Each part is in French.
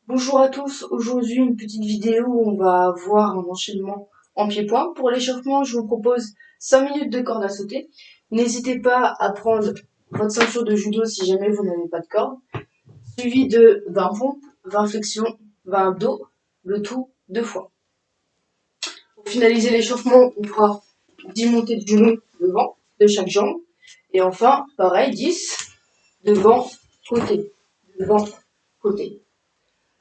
Bonjour à tous, aujourd'hui une petite vidéo où on va voir un enchaînement en pied-point. Pour l'échauffement, je vous propose 5 minutes de corde à sauter. N'hésitez pas à prendre votre ceinture de judo si jamais vous n'avez pas de corde, suivi de 20 pompes, 20 flexions, 20 abdos, le tout 2 fois. Pour finaliser l'échauffement, on fera 10 montées de genoux devant de chaque jambe. Et enfin, pareil, 10 devant, côté, devant, côté.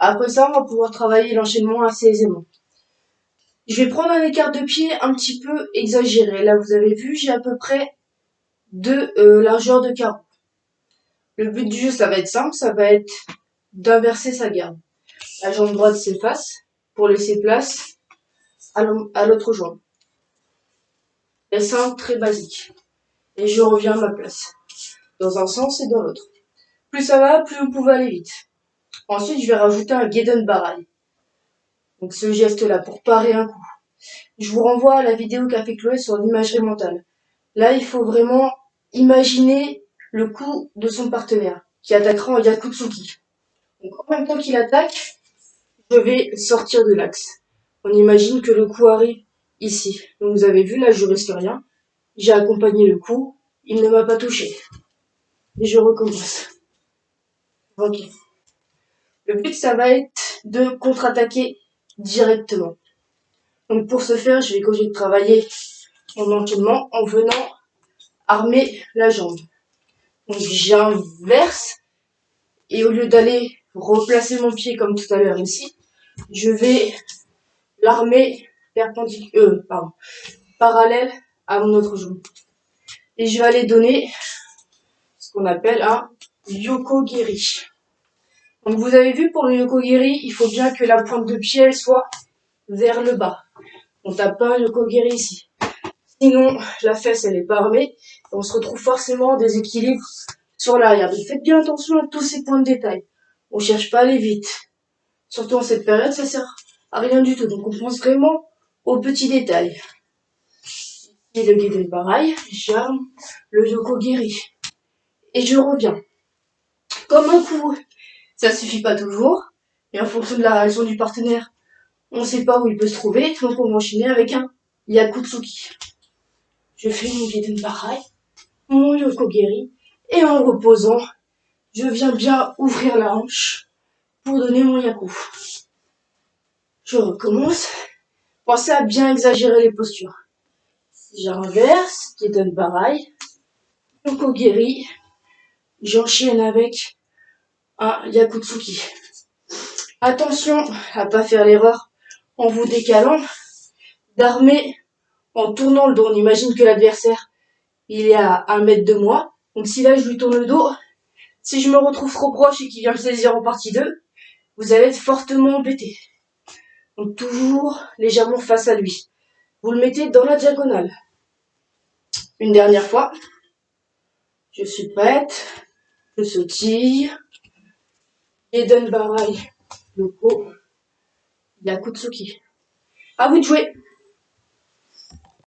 Après ça, on va pouvoir travailler l'enchaînement assez aisément. Je vais prendre un écart de pied un petit peu exagéré. Là, vous avez vu, j'ai à peu près 2 largeurs de carreau. Le but du jeu, ça va être simple, ça va être d'inverser sa garde. La jambe droite s'efface pour laisser place à l'autre jambe. C'est simple, très basique. Et je reviens à ma place, dans un sens et dans l'autre. Plus ça va, plus vous pouvez aller vite. Ensuite, je vais rajouter un Gedan Barai. Donc ce geste-là, pour parer un coup. Je vous renvoie à la vidéo qu'a fait Chloé sur l'imagerie mentale. Là, il faut vraiment imaginer le coup de son partenaire qui attaquera en Yakutsuki. Donc, en même temps qu'il attaque, je vais sortir de l'axe. On imagine que le coup arrive ici. Donc, vous avez vu, là, je risque rien. J'ai accompagné le coup. Il ne m'a pas touché. Et je recommence. Ok. Le but, ça va être de contre-attaquer directement. Donc, pour ce faire, je vais continuer de travailler mon enchaînement en venant armer la jambe. Donc j'inverse et au lieu d'aller replacer mon pied comme tout à l'heure ici, je vais l'armer parallèle à mon autre jambe. Et je vais aller donner ce qu'on appelle un yokogiri. Donc vous avez vu, pour le yokogiri, il faut bien que la pointe de pied elle soit vers le bas. On tape pas un yokogiri ici. Sinon, la fesse elle est pas armée et on se retrouve forcément en déséquilibre sur l'arrière. Donc faites bien attention à tous ces points de détail. On cherche pas à aller vite. Surtout en cette période, ça sert à rien du tout. Donc on pense vraiment aux petits détails. Et le guide pareil, j'arme le yokogiri. Et je reviens. Comme un coup, ça suffit pas toujours. Et en fonction de la réaction du partenaire, on ne sait pas où il peut se trouver. Donc on va enchaîner avec un yakutsuki. Je fais mon guide pareil, mon yokogiri. Et en reposant, je viens bien ouvrir la hanche pour donner mon yaku. Je recommence. Pensez à bien exagérer les postures. J'inverse, qui donne pareil. Yokogiri. J'enchaîne avec un Yakutsuki. Attention à pas faire l'erreur en vous décalant, d'armer en tournant le dos. On imagine que l'adversaire, il est à 1 mètre de moi. Donc si là je lui tourne le dos, si je me retrouve trop proche et qu'il vient me saisir en partie 2, vous allez être fortement embêté. Donc toujours légèrement face à lui. Vous le mettez dans la diagonale. Une dernière fois. Je suis prête. Je sautille. Eden Barai. Yoko. Yakutsuki. À vous de jouer.